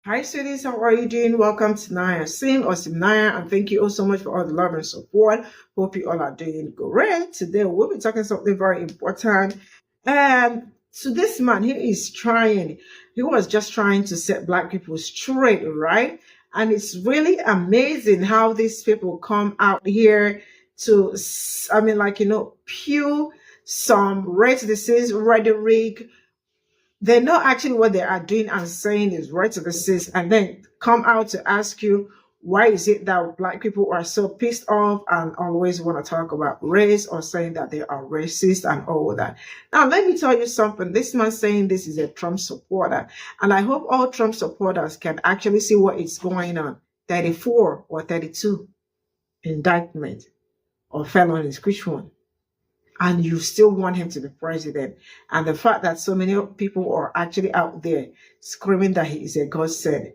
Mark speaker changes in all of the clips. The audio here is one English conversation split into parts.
Speaker 1: Hi, cities. How are you doing? Welcome to Naya Sim or Cimnanya, and thank you all so much for all the love and support. Hope you all are doing great. Today, we'll be talking something very important. And so, this man, he was just trying to set Black people straight, right? And it's really amazing how these people come out here to, pew some race disease rhetoric. They know actually what they are doing and saying is right to the sis, and then come out to ask you why is it that Black people are so pissed off and always want to talk about race or saying that they are racist and all that. Now let me tell you something. This man saying this is a Trump supporter, and I hope all Trump supporters can actually see what is going on. 34 or 32 indictment or felonies, which one? And you still want him to be president. And the fact that so many people are actually out there screaming that he is a godsend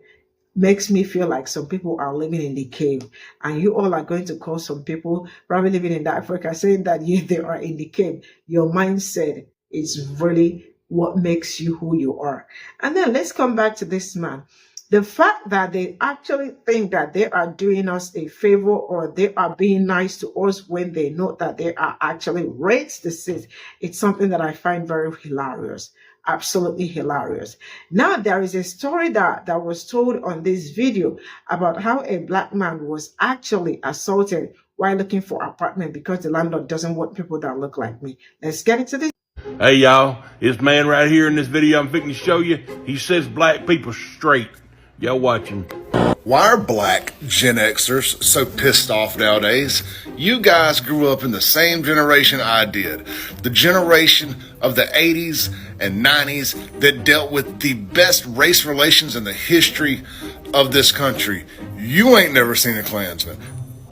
Speaker 1: makes me feel like some people are living in the cave. And you all are going to call some people probably living in Africa saying that they are in the cave. Your mindset is really what makes you who you are. And then let's come back to this man. The fact that they actually think that they are doing us a favor or they are being nice to us when they know that they are actually racist, it's something that I find very hilarious. Absolutely hilarious. Now, there is a story that was told on this video about how a Black man was actually assaulted while looking for an apartment because the landlord doesn't want people that look like me. Let's get into this.
Speaker 2: Hey y'all, this man right here in this video I'm fixing to show you, he says Black people straight. Y'all watching.
Speaker 3: Why are Black Gen Xers so pissed off nowadays? You guys grew up in the same generation I did. The generation of the 80s and 90s that dealt with the best race relations in the history of this country. You ain't never seen a Klansman.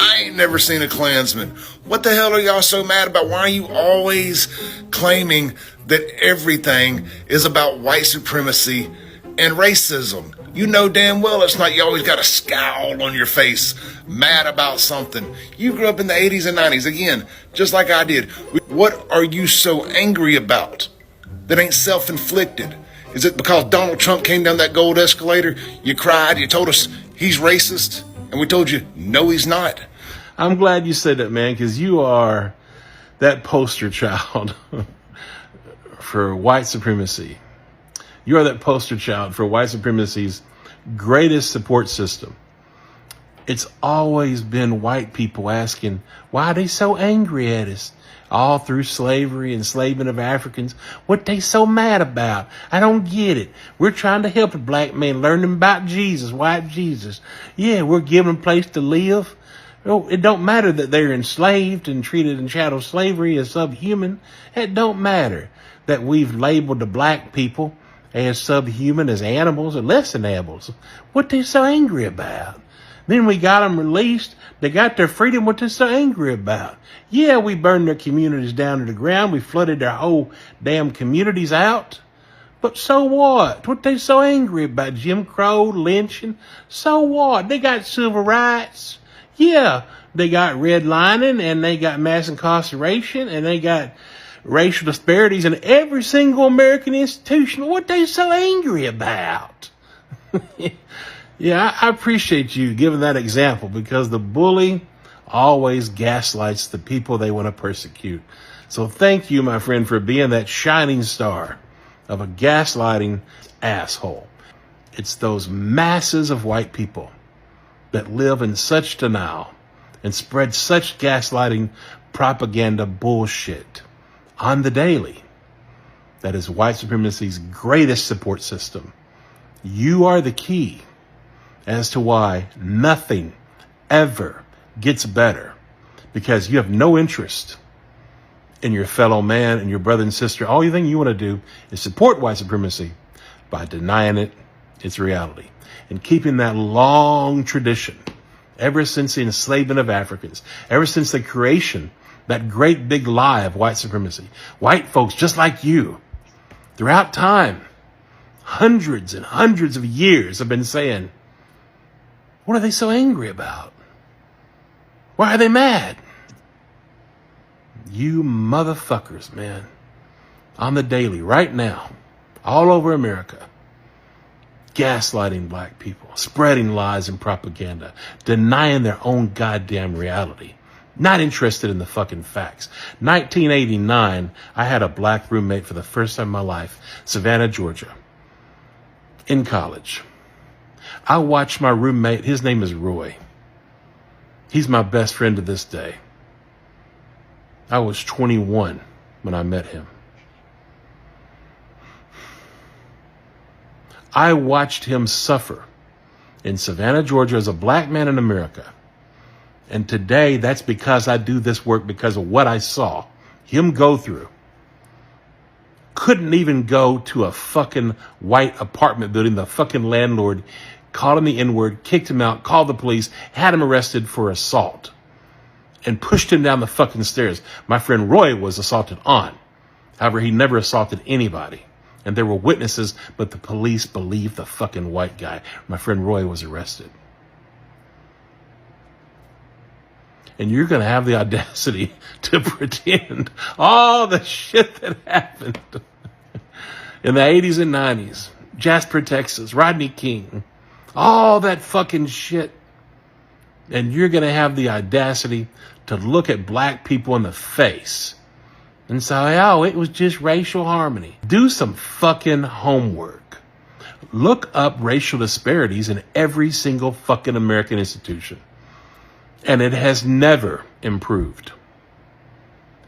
Speaker 3: I ain't never seen a Klansman. What the hell are y'all so mad about? Why are you always claiming that everything is about white supremacy and racism? You know damn well it's not. You always got a scowl on your face, mad about something. You grew up in the 80s and 90s, again, just like I did. What are you so angry about that ain't self-inflicted? Is it because Donald Trump came down that gold escalator? You cried, you told us he's racist, and we told you, no, he's not.
Speaker 2: I'm glad you said that, man, because you are that poster child for white supremacy. You are that poster child for white supremacy's greatest support system. It's always been white people asking, why are they so angry at us? All through slavery, enslavement of Africans. What they so mad about? I don't get it. We're trying to help the Black man learn them about Jesus, white Jesus. Yeah, we're giving them a place to live. Oh, it don't matter that they're enslaved and treated in chattel slavery as subhuman. It don't matter that we've labeled the Black people as subhuman, as animals, or less than animals. What they so angry about? Then we got them released. They got their freedom. What they so angry about? Yeah, we burned their communities down to the ground. We flooded their whole damn communities out. But so what? What they so angry about? Jim Crow, lynching? So what? They got civil rights. Yeah, they got redlining, and they got mass incarceration, and they got racial disparities in every single American institution. What they so angry about? Yeah, I appreciate you giving that example, because the bully always gaslights the people they want to persecute. So thank you, my friend, for being that shining star of a gaslighting asshole. It's those masses of white people that live in such denial and spread such gaslighting propaganda bullshit on the daily. That is white supremacy's greatest support system. You are the key as to why nothing ever gets better, because you have no interest in your fellow man and your brother and sister. All you think you want to do is support white supremacy by denying it its reality and keeping that long tradition ever since the enslavement of Africans, ever since the creation, that great big lie of white supremacy. White folks just like you, throughout time, hundreds and hundreds of years, have been saying, what are they so angry about? Why are they mad? You motherfuckers, man, on the daily, right now, all over America, gaslighting black people, spreading lies and propaganda, denying their own goddamn reality, not interested in the fucking facts. 1989, I had a black roommate for the first time in my life, Savannah, Georgia, in college. I watched my roommate, his name is Roy. He's my best friend to this day. I was 21 when I met him. I watched him suffer in Savannah, Georgia as a black man in America. And today, that's because I do this work because of what I saw him go through. Couldn't even go to a fucking white apartment building. The fucking landlord called him the N-word, kicked him out, called the police, had him arrested for assault, and pushed him down the fucking stairs. My friend Roy was assaulted on. However, he never assaulted anybody. And there were witnesses, but the police believed the fucking white guy. My friend Roy was arrested. And you're going to have the audacity to pretend all the shit that happened in the 80s and 90s. Jasper, Texas, Rodney King, all that fucking shit. And you're going to have the audacity to look at black people in the face and say, oh, it was just racial harmony. Do some fucking homework. Look up racial disparities in every single fucking American institution. And it has never improved.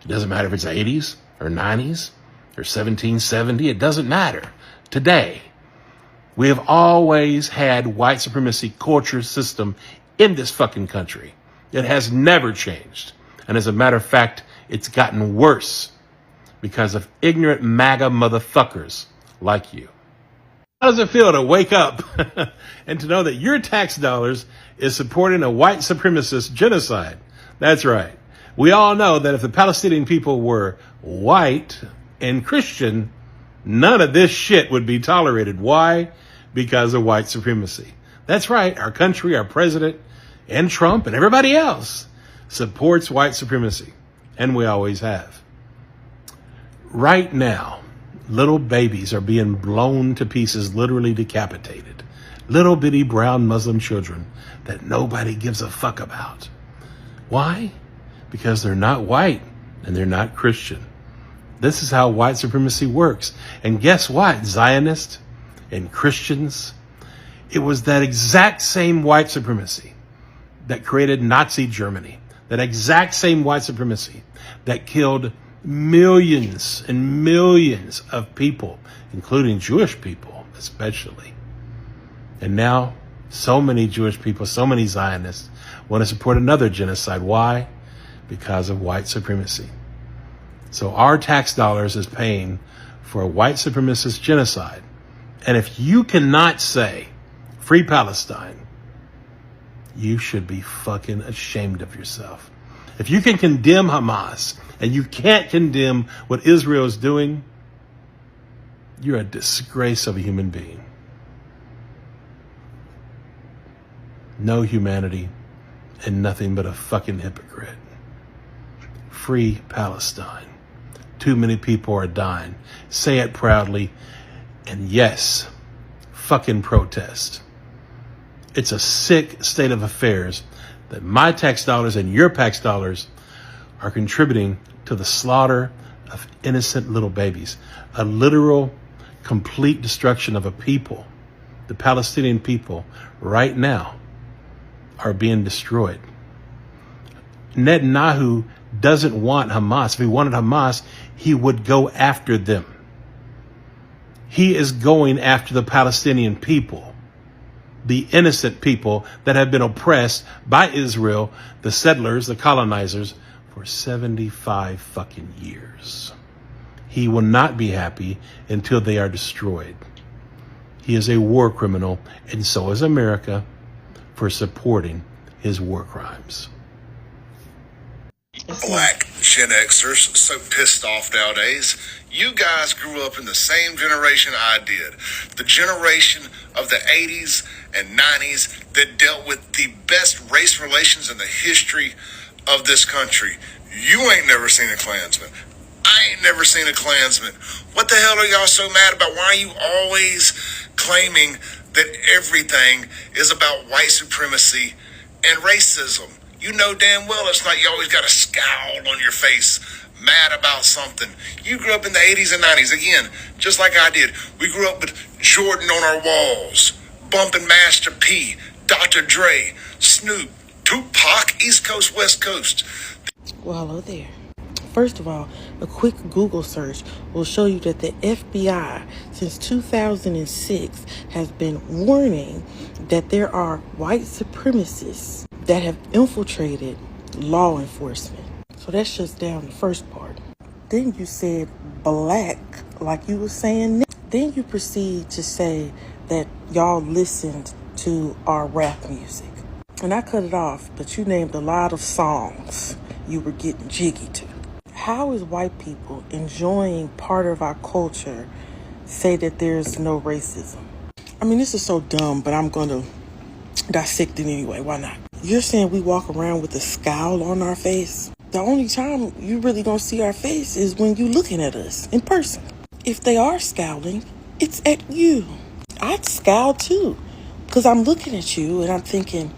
Speaker 2: It doesn't matter if it's 80s or 90s or 1770. It doesn't matter. Today, we have always had white supremacy culture system in this fucking country. It has never changed. And as a matter of fact, it's gotten worse because of ignorant MAGA motherfuckers like you. How does it feel to wake up and to know that your tax dollars is supporting a white supremacist genocide? That's right. We all know that if the Palestinian people were white and Christian, none of this shit would be tolerated. Why? Because of white supremacy. That's right. Our country, our president, and Trump and everybody else supports white supremacy. And we always have. Right now, little babies are being blown to pieces, literally decapitated. Little bitty brown Muslim children that nobody gives a fuck about. Why? Because they're not white and they're not Christian. This is how white supremacy works. And guess what? Zionists and Christians, it was that exact same white supremacy that created Nazi Germany. That exact same white supremacy that killed millions and millions of people, including Jewish people especially. And now so many Jewish people, so many Zionists want to support another genocide. Why? Because of white supremacy. So our tax dollars is paying for a white supremacist genocide. And if you cannot say free Palestine, you should be fucking ashamed of yourself. If you can condemn Hamas and you can't condemn what Israel is doing, you're a disgrace of a human being. No humanity and nothing but a fucking hypocrite. Free Palestine. Too many people are dying. Say it proudly. And yes, fucking protest. It's a sick state of affairs that my tax dollars and your tax dollars are contributing to the slaughter of innocent little babies. A literal, complete destruction of a people. The Palestinian people right now are being destroyed. Netanyahu doesn't want Hamas. If he wanted Hamas, he would go after them. He is going after the Palestinian people, the innocent people that have been oppressed by Israel, the settlers, the colonizers, for 75 fucking years. He will not be happy until they are destroyed. He is a war criminal, and so is America for supporting his war crimes.
Speaker 3: Black Gen Xers so pissed off nowadays. You guys grew up in the same generation I did. The generation of the 80s and 90s that dealt with the best race relations in the history of this country. You ain't never seen a Klansman. I ain't never seen a Klansman. What the hell are y'all so mad about? Why are you always claiming that everything is about white supremacy and racism. You know damn well it's not you always got a scowl on your face, mad about something. You grew up in the 80s and 90s, again, just like I did. We grew up with Jordan on our walls, bumping Master P, Dr. Dre, Snoop, Tupac, East Coast, West Coast.
Speaker 4: Well, hello there. First of all, a quick Google search will show you that the FBI since 2006 has been warning that there are white supremacists that have infiltrated law enforcement. So that shuts down the first part. Then you said black, like you were saying. Then you proceed to say that y'all listened to our rap music. And I cut it off, but you named a lot of songs you were getting jiggy to. How is white people enjoying part of our culture say that there's no racism? I mean, this is so dumb, but I'm going to dissect it anyway. Why not? You're saying we walk around with a scowl on our face? The only time you really gonna see our face is when you looking at us in person. If they are scowling, it's at you. I'd scowl too, because I'm looking at you and I'm thinking,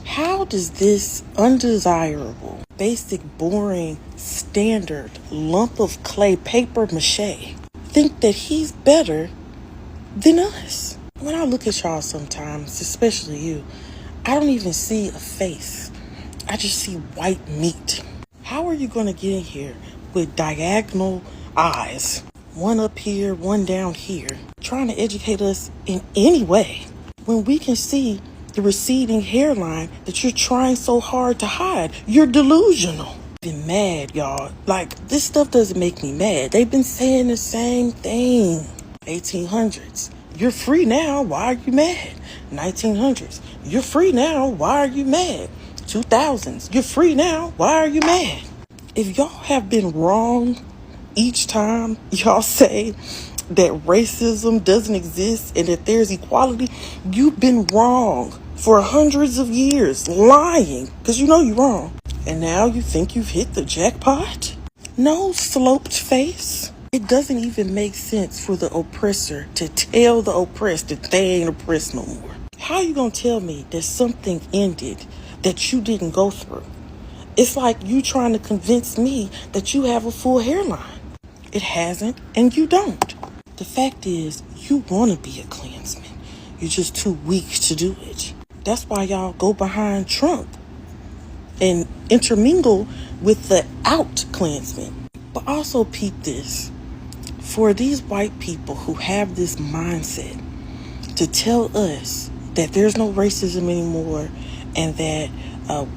Speaker 4: how does this undesirable, basic, boring, standard lump of clay paper mache think that he's better than us? When I look at y'all sometimes, especially you, I don't even see a face. I just see white meat. How are you going to get in here with diagonal eyes, one up here, one down here, trying to educate us in any way when we can see the receding hairline that you're trying so hard to hide? You're delusional. I'm mad, y'all. Like, this stuff doesn't make me mad. They've been saying the same thing. 1800s. You're free now. Why are you mad? 1900s. You're free now. Why are you mad? 2000s. You're free now. Why are you mad? If y'all have been wrong each time y'all say that racism doesn't exist and that there's equality, you've been wrong for hundreds of years, lying, because you know you're wrong. And now you think you've hit the jackpot? No, sloped face. It doesn't even make sense for the oppressor to tell the oppressed that they ain't oppressed no more. How you gonna tell me that something ended that you didn't go through? It's like you trying to convince me that you have a full hairline. It hasn't, and you don't. The fact is, you want to be a Klansman. You're just too weak to do it. That's why y'all go behind Trump and intermingle with the out Klansmen. But also peep this. For these white people who have this mindset to tell us that there's no racism anymore and that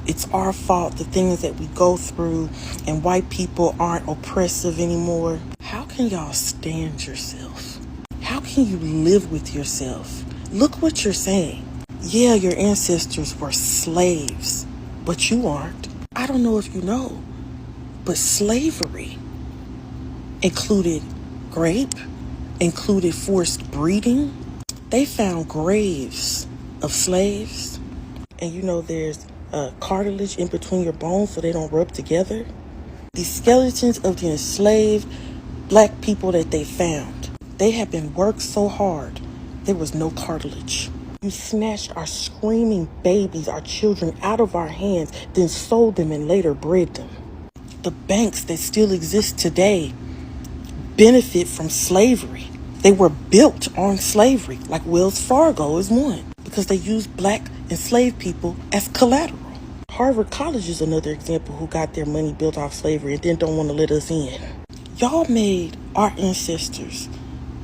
Speaker 4: it's our fault, the things that we go through, and white people aren't oppressive anymore. How can y'all stand yourself? How can you live with yourself? Look what you're saying. Yeah, your ancestors were slaves, but you aren't. I don't know if you know, but slavery included rape, included forced breeding. They found graves of slaves, and you know there's cartilage in between your bones so they don't rub together. These skeletons of the enslaved black people that they found, they have been worked so hard, there was no cartilage. You snatched our screaming babies, our children, out of our hands, then sold them and later bred them. The banks that still exist today benefit from slavery. They were built on slavery, like Wells Fargo is one, because they used black enslaved people as collateral. Harvard College is another example who got their money built off slavery and then don't want to let us in. Y'all made our ancestors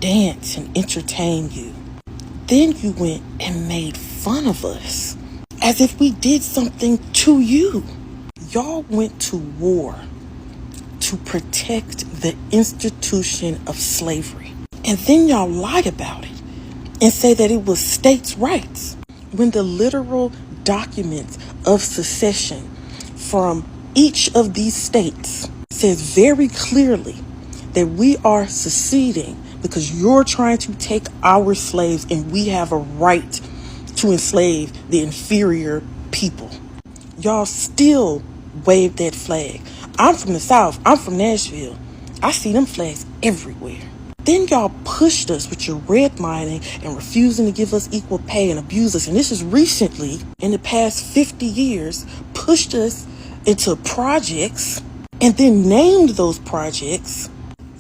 Speaker 4: dance and entertain you. Then you went and made fun of us as if we did something to you. Y'all went to war to protect the institution of slavery. And then y'all lie about it and say that it was states' rights, when the literal documents of secession from each of these states says very clearly that we are seceding because you're trying to take our slaves and we have a right to enslave the inferior people. Y'all still wave that flag. I'm from the South. I'm from Nashville. I see them flags everywhere. Then y'all pushed us with your redlining and refusing to give us equal pay and abuse us. And this is recently, in the past 50 years, pushed us into projects and then named those projects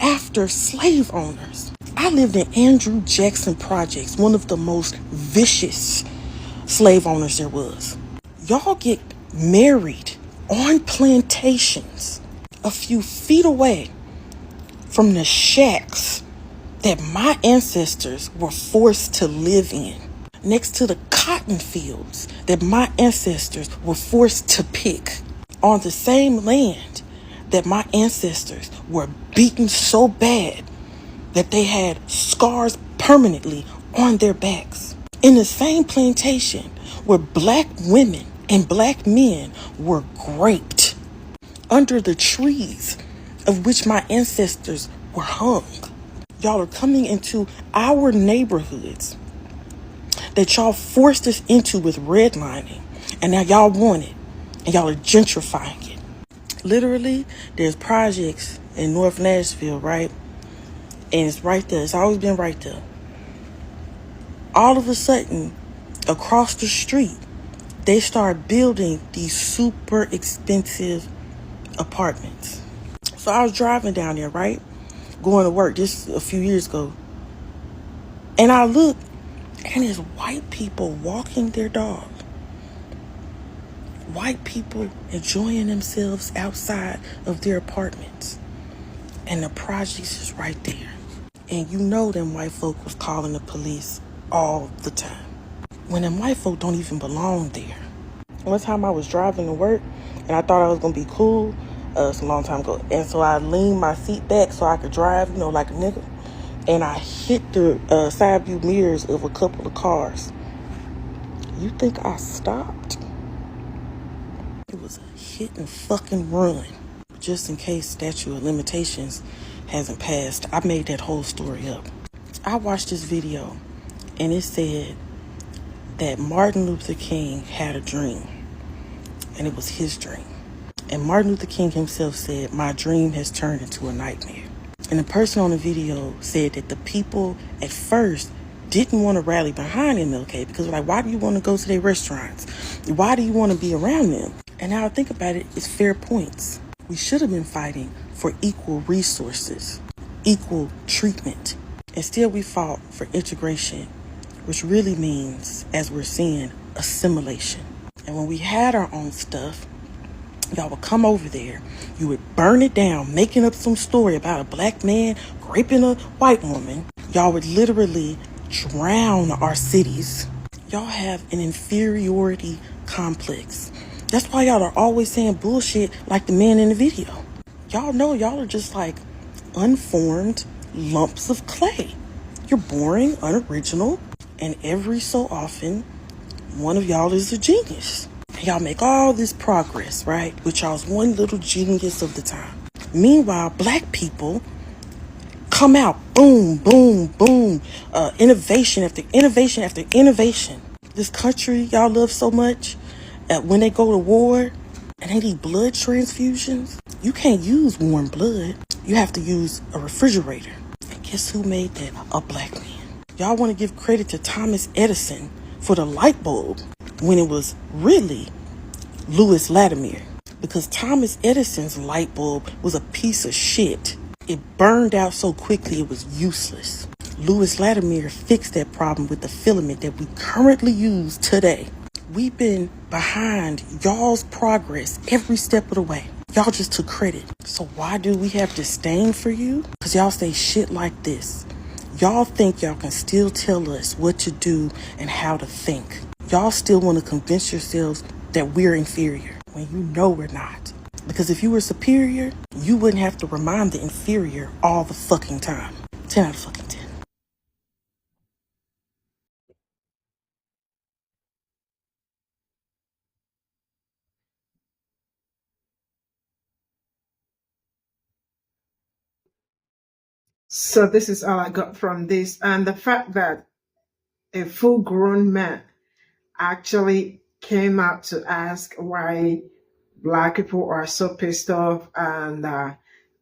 Speaker 4: after slave owners. I lived in Andrew Jackson Projects, one of the most vicious slave owners there was. Y'all get married on plantations a few feet away from the shacks that my ancestors were forced to live in, next to the cotton fields that my ancestors were forced to pick, on the same land that my ancestors were beaten so bad that they had scars permanently on their backs, in the same plantation where black women and black men were raped, under the trees of which my ancestors were hung. Y'all are coming into our neighborhoods that y'all forced us into with redlining, and now y'all want it, and y'all are gentrifying it. Literally, there's projects in North Nashville, right? And it's right there. It's always been right there. All of a sudden, across the street, they start building these super expensive apartments. So I was driving down there, right? Going to work just a few years ago. And I look, and there's white people walking their dog. White people enjoying themselves outside of their apartments. And the projects is right there. And you know them white folk was calling the police all the time, when them white folk don't even belong there. One time I was driving to work, and I thought I was going to be cool. It's a long time ago. And so I leaned my seat back so I could drive, like a nigga. And I hit the side view mirrors of a couple of cars. You think I stopped? It was a hit and fucking run. Just in case statute of limitations hasn't passed, I made that whole story up. I watched this video, and it said that Martin Luther King had a dream, and it was his dream. And Martin Luther King himself said, "My dream has turned into a nightmare." And the person on the video said that the people at first didn't want to rally behind MLK because they're like, why do you want to go to their restaurants? Why do you want to be around them? And now I think about it, it's fair points. We should have been fighting for equal resources, equal treatment. Instead, we fought for integration, which really means, as we're seeing, assimilation. And when we had our own stuff, y'all would come over there, you would burn it down, making up some story about a black man raping a white woman. Y'all would literally drown our cities. Y'all have an inferiority complex. That's why y'all are always saying bullshit like the man in the video. Y'all know y'all are just like unformed lumps of clay. You're boring, unoriginal, and every so often, one of y'all is a genius. Y'all make all this progress, right? With y'all's one little genius of the time. Meanwhile, black people come out, boom, boom, boom, innovation after innovation after innovation. This country y'all love so much, when they go to war and they need blood transfusions, you can't use warm blood. You have to use a refrigerator. And guess who made that? A black man. Y'all want to give credit to Thomas Edison for the light bulb when it was really Louis Latimer, because Thomas Edison's light bulb was a piece of shit. It burned out so quickly it was useless. Louis Latimer fixed that problem with the filament that we currently use today. We've been behind y'all's progress every step of the way. Y'all just took credit. So why do we have disdain for you? Because y'all say shit like this. Y'all think y'all can still tell us what to do and how to think. Y'all still want to convince yourselves that we're inferior when you know we're not. Because if you were superior, you wouldn't have to remind the inferior all the fucking time. 10 out of fucking 10.
Speaker 1: So this is all I got from this. And the fact that a full grown man actually came out to ask why black people are so pissed off, and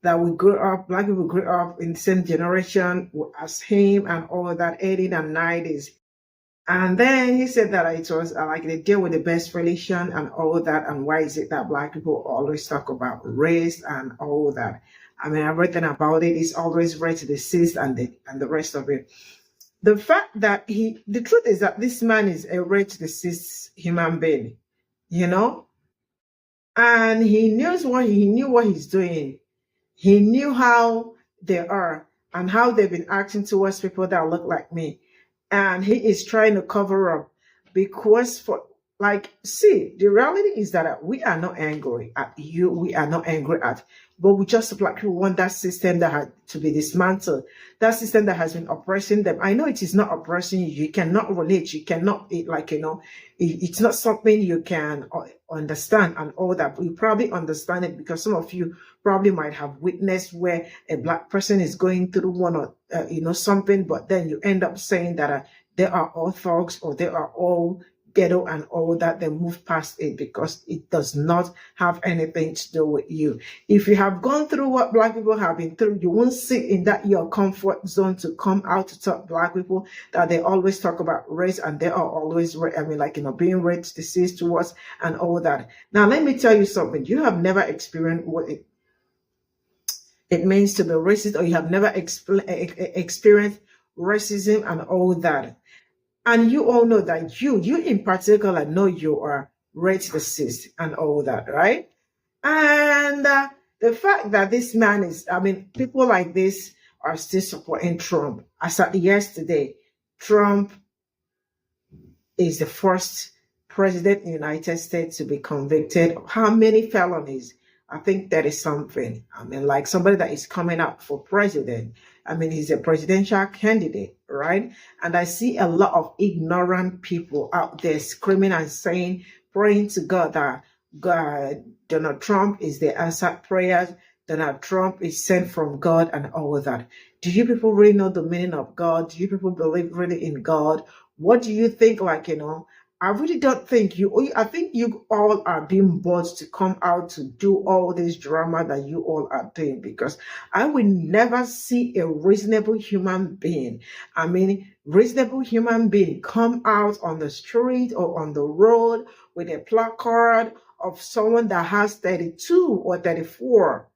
Speaker 1: that we grew up, black people grew up in the same generation as him and all that, 80s and 90s. And then he said that it was like they deal with the best relation and all that. And why is it that black people always talk about race and all that? I mean, I've written about it. It's always racist and the rest of it. The fact that the truth is that this man is a racist human being, you know, and he knew what he's doing. He knew how they are and how they've been acting towards people that look like me. And he is trying to cover up because see, the reality is that we are not angry at you. We are not angry at, but we just black people want that system that had to be dismantled. That system that has been oppressing them. I know it is not oppressing you. You cannot relate. You cannot, it's not something you can understand and all that. But you probably understand it because some of you probably might have witnessed where a black person is going through one or, something, but then you end up saying that they are all thugs or they are all ghetto and all that. They move past it because it does not have anything to do with you. If you have gone through what black people have been through, you won't sit in that your comfort zone to come out to talk black people that they always talk about race and they are always, being racist towards and all that. Now, let me tell you something. You have never experienced what it means to be racist, or you have never experienced racism and all that. And you all know that you in particular know you are racist and all that, right? And the fact that this man people like this are still supporting Trump. As of yesterday, Trump is the first president in the United States to be convicted of how many felonies? I think that is something. I mean, like somebody that is coming up for president. I mean, he's a presidential candidate, right? And I see a lot of ignorant people out there screaming and saying, praying to God that Donald Trump is the answered prayers. Donald Trump is sent from God and all of that. Do you people really know the meaning of God? Do you people believe really in God? What do you think? I really don't think I think you all are being bought to come out to do all this drama that you all are doing, because I will never see a reasonable human being, reasonable human being come out on the street or on the road with a placard of someone that has 32 or 34.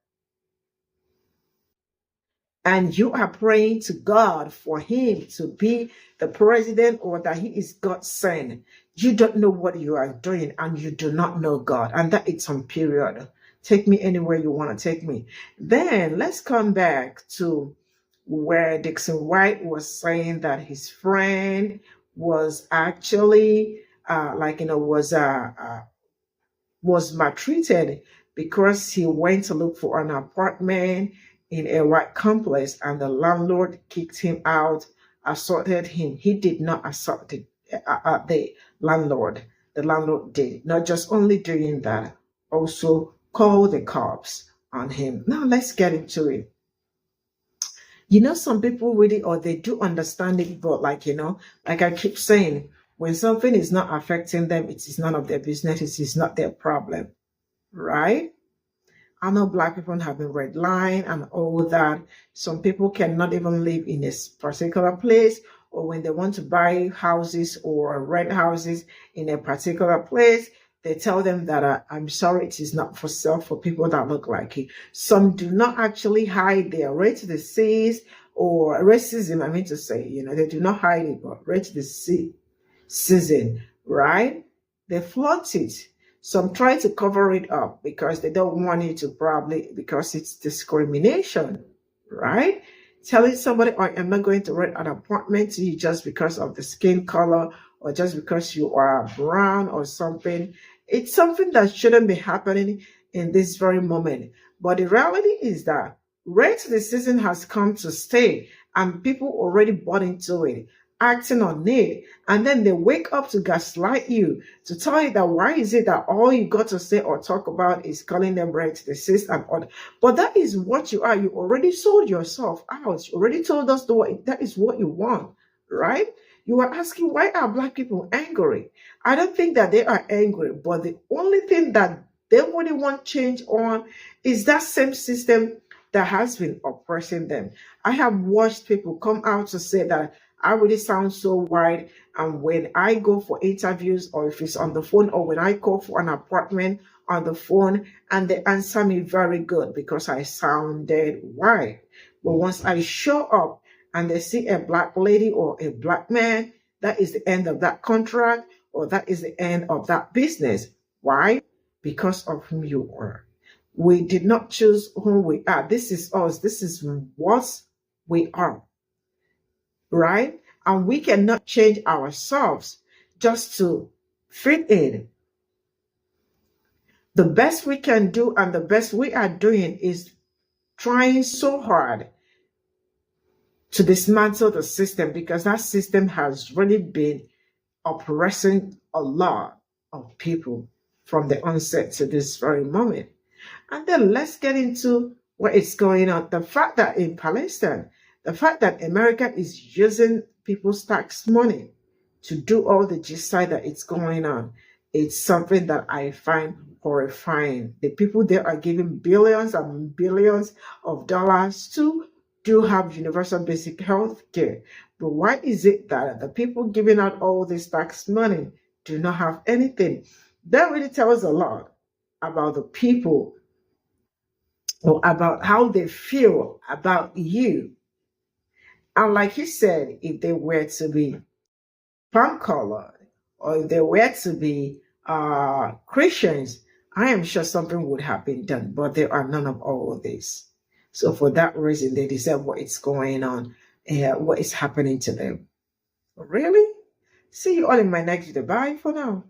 Speaker 1: And you are praying to God for him to be the president or that he is God's son. You don't know what you are doing and you do not know God. And that is some period. Take me anywhere you want to take me. Then let's come back to where Dixon White was saying that his friend was actually was maltreated because he went to look for an apartment in a white complex and the landlord kicked him out, assaulted him. He did not assault the landlord. The landlord did. Not just only doing that, also called the cops on him. Now let's get into it. Some people really, or they do understand it, but like I keep saying, when something is not affecting them, it is none of their business. It is not their problem, right? I know black people have been redlined and all that. Some people cannot even live in a particular place, or when they want to buy houses or rent houses in a particular place, they tell them that I'm sorry, it is not for sale for people that look like you. Some do not actually hide their racism or racism. They do not hide it, but racism, right? They flaunt it. Some try to cover it up because they don't want you to because it's discrimination, right? Telling somebody, I'm not going to rent an apartment to you just because of the skin color or just because you are brown or something. It's something that shouldn't be happening in this very moment. But the reality is that racism has come to stay and people already bought into it, acting on it, and then they wake up to gaslight you, to tell you that why is it that all you got to say or talk about is calling them racist and all. But that is what you are. You already sold yourself out. You already told us that is what you want, right? You are asking, why are black people angry? I don't think that they are angry, but the only thing that they really want change on is that same system that has been oppressing them. I have watched people come out to say that I really sound so white, and when I go for interviews, or if it's on the phone, or when I call for an appointment on the phone, and they answer me very good because I sounded white. But once I show up and they see a black lady or a black man, that is the end of that contract, or that is the end of that business. Why? Because of whom you are. We did not choose who we are. This is us. This is what we are. Right? And we cannot change ourselves just to fit in. The best we can do and the best we are doing is trying so hard to dismantle the system, because that system has really been oppressing a lot of people from the onset to this very moment. And then let's get into what is going on. The fact that in Palestine, the fact that America is using people's tax money to do all the genocide that it's going on, it's something that I find horrifying. The people there are giving billions and billions of dollars to do have universal basic health care. But why is it that the people giving out all this tax money do not have anything? That really tells a lot about the people, or about how they feel about you. And like he said, if they were to be palm colored, or if they were to be Christians, I am sure something would have been done, but there are none of all of this. So for that reason, they deserve what is going on, what is happening to them. Really? See you all in my next video. Bye for now.